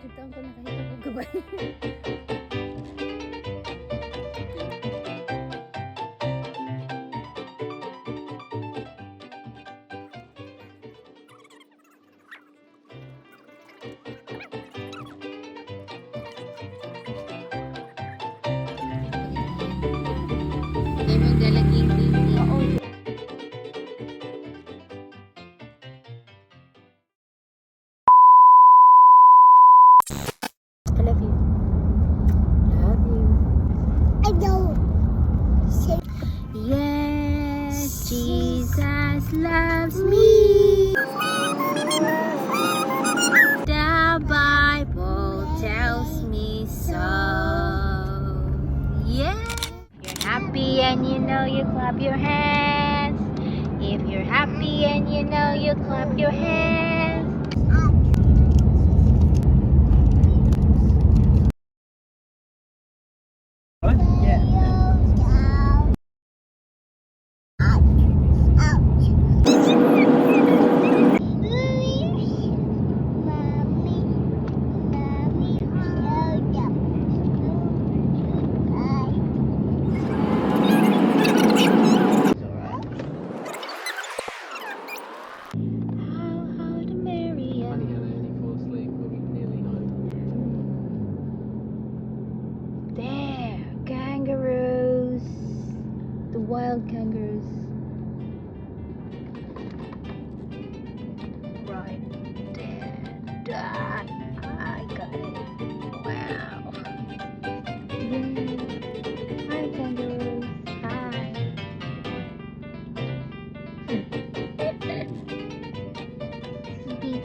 Kita ko nakahita ko gabay. Galaging baby. I love you. Love you. I don't. Yes, Jesus loves me. The Bible tells me so. Yeah. You're happy and you know you clap your hands. If you're happy and you know you clap your hands. How to marry Funny how they only fall asleep when we're nearly home. There, kangaroos. The wild kangaroos. Right there. Dad, I got it. Wow. Hi, kangaroos. Hi. Beep.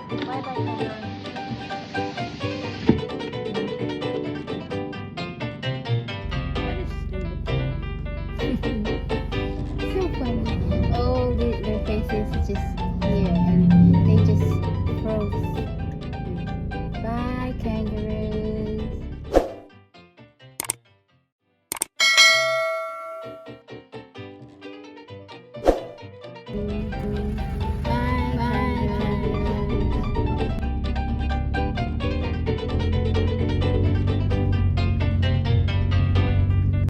Bye bye, kangaroos. That is stupid. So funny. All their faces just here and they just froze. Bye, kangaroos.